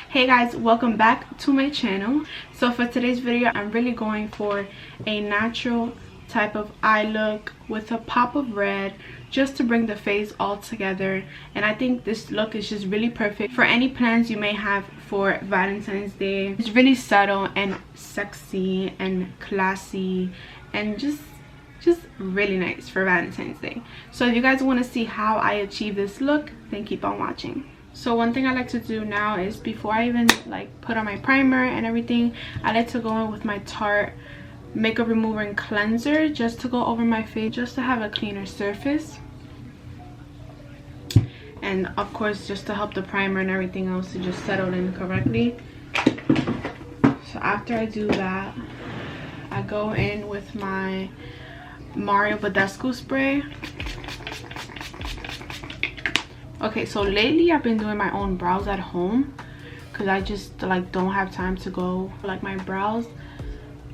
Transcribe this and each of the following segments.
Hey guys, welcome back to my channel. So for today's video, I'm really going for a natural type of eye look with a pop of red, just to bring the face all together. And I think this look is just really perfect for any plans you may have for Valentine's Day. It's really subtle and sexy and classy and just really nice for Valentine's Day. So if you guys want to see how I achieve this look, then keep on watching. So one thing I like to do now is, before I even like put on my primer and everything, I like to go in with my Tarte makeup remover and cleanser just to go over my face, just to have a cleaner surface, and of course just to help the primer and everything else to just settle in correctly. So after I do that, I go in with my M.I.A Badescu spray. Okay, so lately I've been doing my own brows at home because I just like don't have time to go like my brows.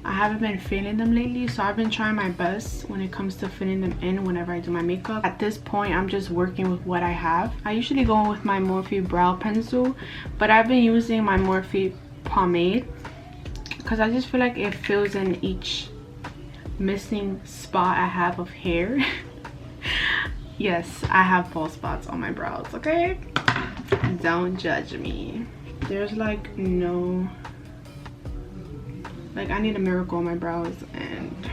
I haven't been filling them lately, so I've been trying my best when it comes to filling them in whenever I do my makeup. At this point, I'm just working with what I have. I usually go in with my Morphe brow pencil, but I've been using my Morphe pomade because I just feel like it fills in each missing spot I have of hair. Yes, I have bald spots on my brows, okay? Don't judge me. There's like no, like I need a miracle on my brows and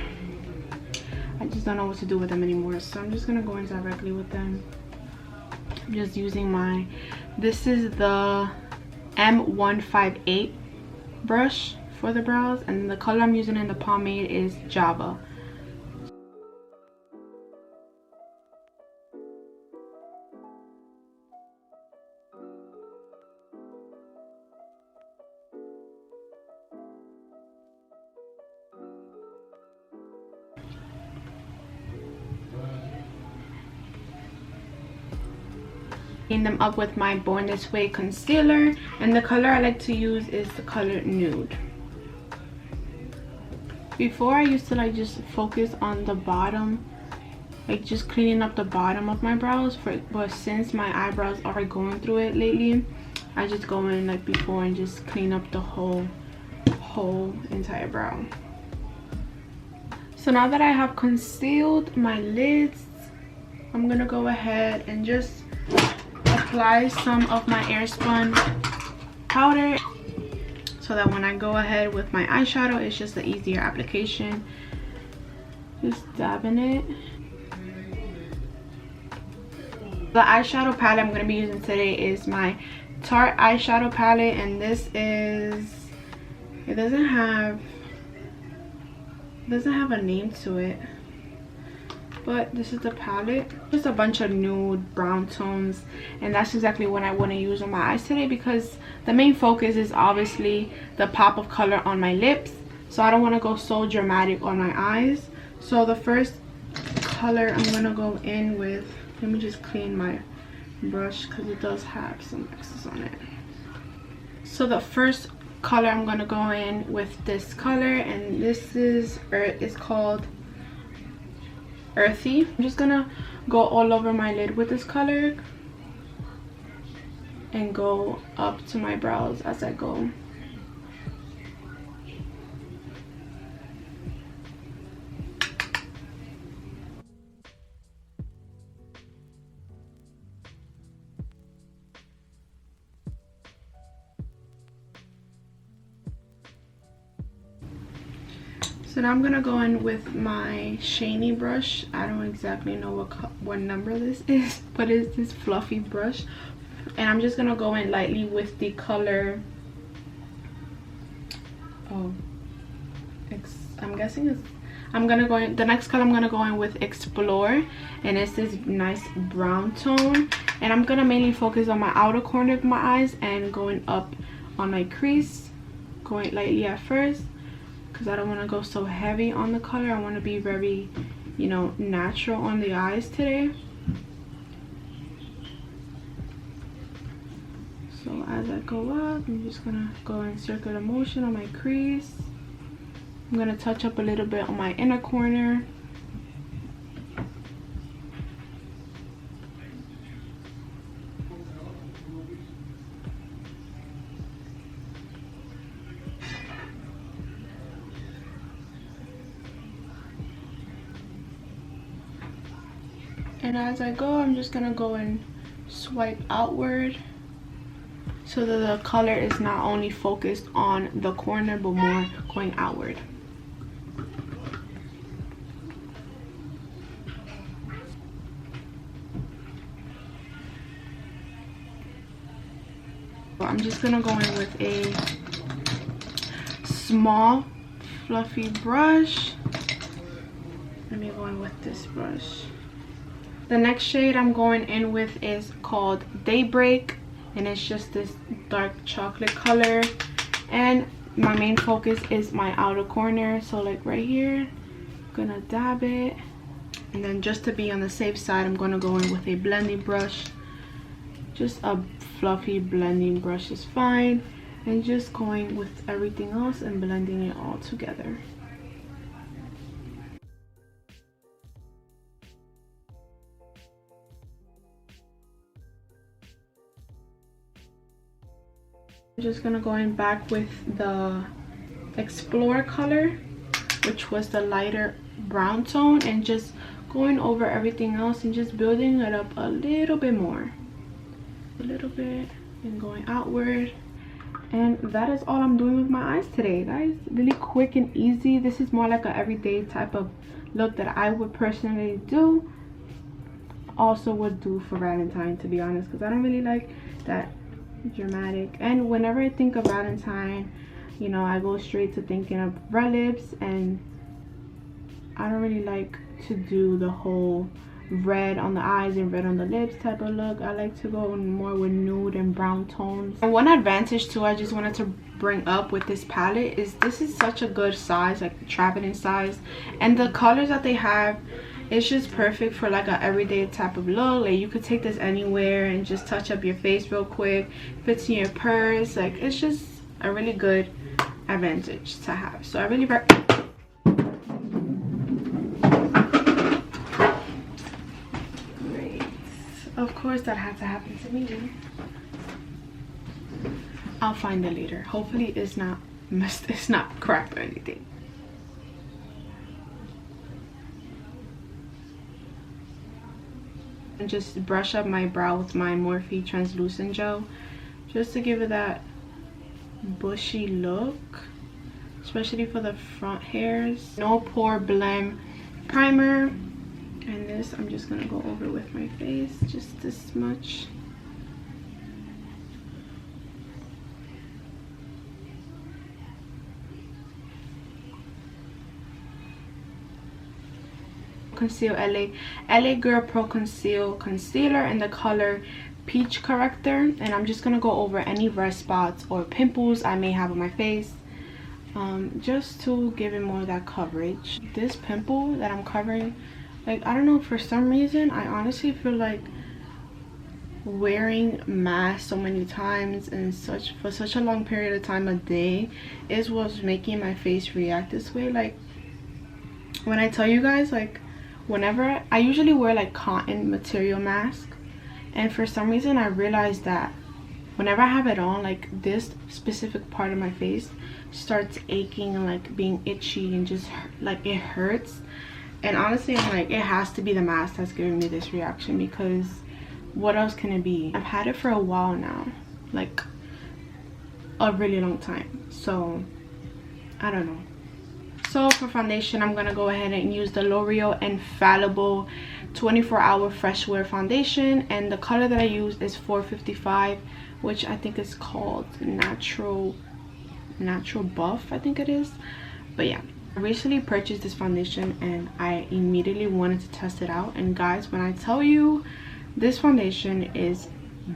I just don't know what to do with them anymore. So I'm just gonna go in directly with them. I'm just using my, this is the M158 brush for the brows, and the color I'm using in the pomade is Java. Them up with my Born This Way concealer, and the color I like to use is the color Nude. Before, I used to like just focus on the bottom, like just cleaning up the bottom of my brows, but since my eyebrows are going through it lately, I just go in like before and just clean up the whole entire brow. So now that I have concealed my lids, I'm gonna go ahead and just apply some of my Airspun powder so that when I go ahead with my eyeshadow, it's just an easier application. Just dabbing it. The eyeshadow palette I'm going to be using today is my Tarte eyeshadow palette, and this is, it doesn't have a name to it, but this is the palette. Just a bunch of nude brown tones, and that's exactly what I want to use on my eyes today, because the main focus is obviously the pop of color on my lips, so I don't want to go so dramatic on my eyes. So the first color I'm going to go in with, let me just clean my brush because it does have some excess on it. So the first color I'm going to go in with this color, and this is, it's called Earthy. I'm just gonna go all over my lid with this color and go up to my brows as I go. So now I'm gonna go in with my shiny brush. I don't exactly know what number this is, but it's this fluffy brush, and I'm just gonna go in lightly with the color, I'm guessing it's, I'm gonna go in, the next color I'm gonna go in with Explore, and it's this nice brown tone, and I'm gonna mainly focus on my outer corner of my eyes and going up on my crease, going lightly at first, because I don't want to go so heavy on the color. I want to be very, you know, natural on the eyes today. So as I go up, I'm just gonna go in circular motion on my crease. I'm gonna touch up a little bit on my inner corner. And as I go, I'm just gonna go and swipe outward so that the color is not only focused on the corner but more going outward. I'm just gonna go in with a small fluffy brush. Let me go in with this brush. The next shade I'm going in with is called Daybreak, and it's just this dark chocolate color, and my main focus is my outer corner, so like right here. I'm gonna dab it, and then just to be on the safe side, I'm gonna go in with a blending brush. Just a fluffy blending brush is fine, and just going with everything else and blending it all together. I'm just gonna go in back with the Explore color, which was the lighter brown tone, and just going over everything else and just building it up a little bit more. A little bit, and going outward. And that is all I'm doing with my eyes today, guys. Really quick and easy. This is more like an everyday type of look that I would personally do. Also would do for Valentine, to be honest, because I don't really like that dramatic. And whenever I think of Valentine, you know, I go straight to thinking of red lips, and I don't really like to do the whole red on the eyes and red on the lips type of look. I like to go more with nude and brown tones. And one advantage too I just wanted to bring up with this palette is this is such a good size, like traveling size, and the colors that they have, it's just perfect for like a everyday type of look. Like you could take this anywhere and just touch up your face real quick, fits in your purse. Like it's just a really good advantage to have. So I really of course that had to happen to me. I'll find it later. Hopefully it's not cracked or anything. And just brush up my brow with my Morphe Translucent Gel, just to give it that bushy look, especially for the front hairs. No Pore Blem primer. And this I'm just gonna go over with my face, just this much. Conceal LA Girl Pro.Conceal concealer in the color Peach Corrector, and I'm just gonna go over any red spots or pimples I may have on my face, just to give it more of that coverage. This pimple that I'm covering, like I don't know, for some reason I honestly feel like wearing masks so many times and for such a long period of time, a day, is what's making my face react this way. Like when I tell you guys, like whenever I usually wear like cotton material mask, and for some reason I realized that whenever I have it on, like this specific part of my face starts aching and like being itchy and just like it hurts. And honestly, I'm like, it has to be the mask that's giving me this reaction, because what else can it be? I've had it for a while now, like a really long time, so I don't know. So for foundation, I'm gonna go ahead and use the L'Oreal Infallible 24-hour fresh wear foundation, and the color that I use is 455, which I think is called natural buff, I think it is. But yeah, I recently purchased this foundation and I immediately wanted to test it out. And guys, when I tell you, this foundation is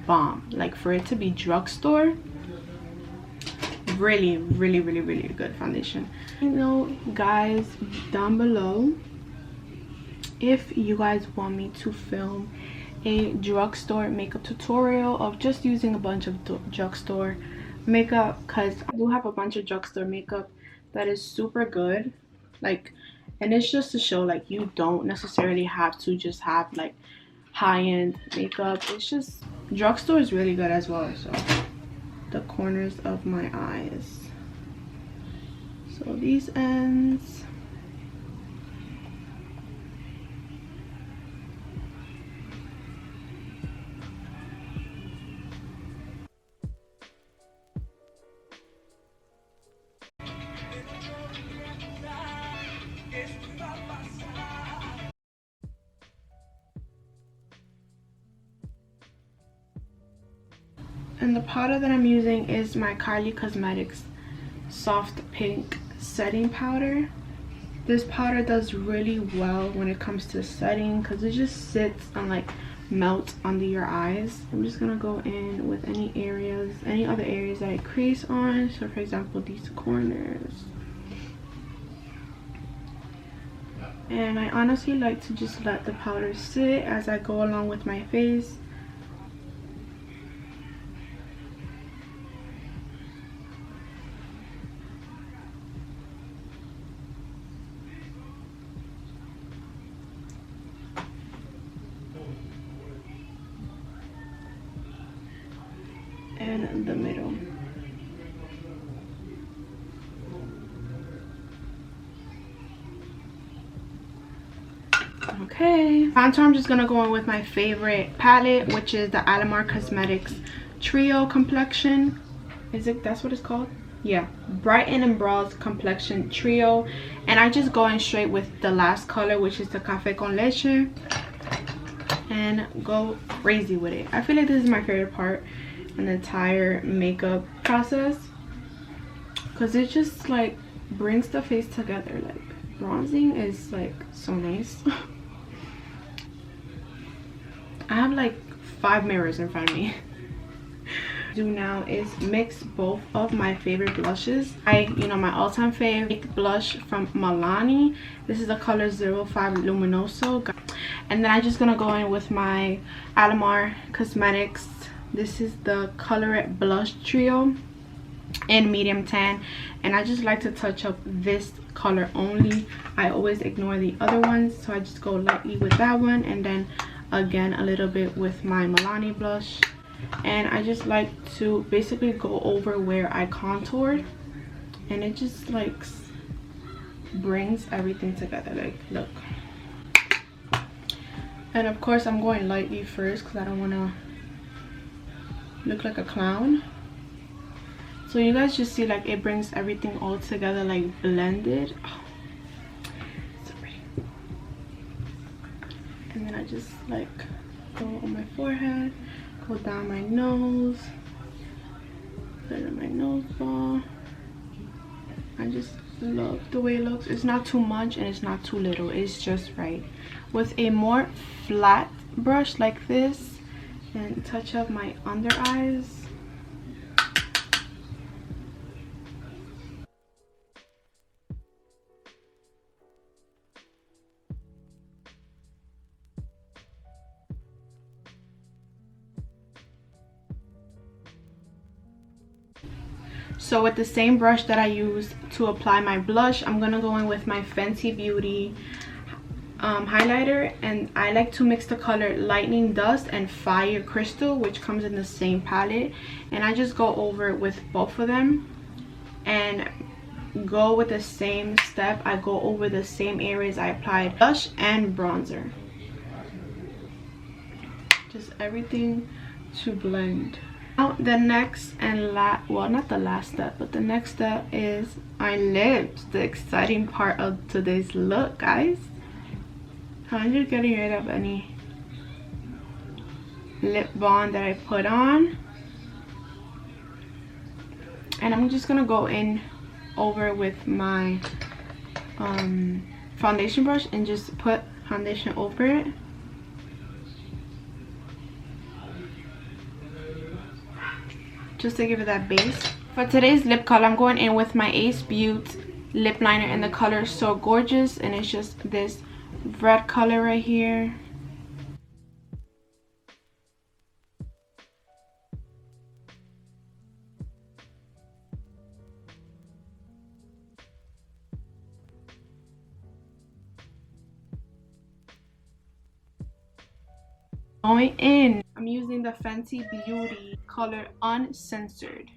bomb. Like for it to be drugstore, really good foundation. You know, guys, down below, if you guys want me to film a drugstore makeup tutorial of just using a bunch of drugstore makeup, because I do have a bunch of drugstore makeup that is super good, like, and it's just to show like you don't necessarily have to just have like high-end makeup. It's just drugstore is really good as well. So the corners of my eyes, so these ends, And the powder that I'm using is my Kylie Cosmetics Soft Pink Setting Powder. This powder does really well when it comes to setting because it just sits and like melts under your eyes. I'm just gonna go in with any other areas that I crease on. So for example, these corners. And I honestly like to just let the powder sit as I go along with my face. And the middle. Okay, contour, I'm just gonna go in with my favorite palette, which is the Alamar Cosmetics Trio Complexion. That's what it's called? Yeah, Brighten and Bronze Complexion Trio. And I just go in straight with the last color, which is the Café con Leche, and go crazy with it. I feel like this is my favorite part in the entire makeup process because it just like brings the face together. Like bronzing is like so nice. I have like 5 mirrors in front of me. Do now is mix both of my favorite blushes. My all-time favorite blush from Milani. This is the color 05 Luminoso. And then I'm just gonna go in with my Alamar Cosmetics. This is the Colorete blush trio in medium tan, and I just like to touch up this color only. I always ignore the other ones, so I just go lightly with that one, and then again a little bit with my Milani blush. And I just like to basically go over where I contoured, and it just like brings everything together. Like, look. And of course I'm going lightly first because I don't want to look like a clown. So you guys just see like it brings everything all together, like blended. Oh, so pretty. And then I just like go on my forehead, go down my nose, put it on my nose ball. I just love the way it looks. It's not too much and it's not too little, it's just right. With a more flat brush like this, and touch up my under eyes. So with the same brush that I used to apply my blush, I'm gonna go in with my Fenty Beauty highlighter, and I like to mix the color Lightning Dust and Fire Crystal, which comes in the same palette, and I just go over it with both of them and go with the same step. I go over the same areas I applied blush and bronzer, just everything to blend. Now the next and not the last step, but the next step is my lips, the exciting part of today's look, guys. I'm just getting rid of any lip balm that I put on, and I'm just gonna go in over with my foundation brush and just put foundation over it. Just to give it that base. For today's lip color, I'm going in with my Ace Beauty lip liner in the color So Gorgeous, and it's just this red color right here. Going in, I'm using the Fenty Beauty color Uncensored.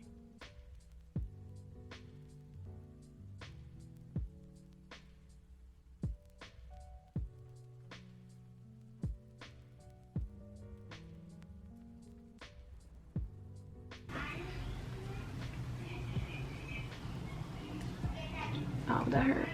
Oh, that hurt.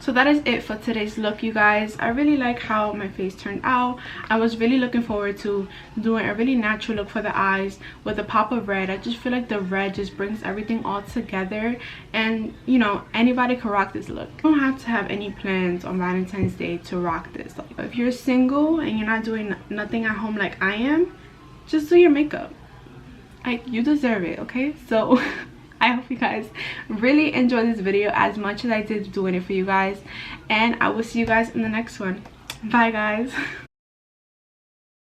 So that is it for today's look, you guys. I really like how my face turned out. I was really looking forward to doing a really natural look for the eyes with a pop of red. I just feel like the red just brings everything all together, and you know, anybody can rock this look. You don't have to have any plans on Valentine's Day to rock this. Like, if you're single and you're not doing nothing at home like I am, just do your makeup. Like, you deserve it, okay? So I hope you guys really enjoyed this video as much as I did doing it for you guys, and I will see you guys in the next one. Bye, guys.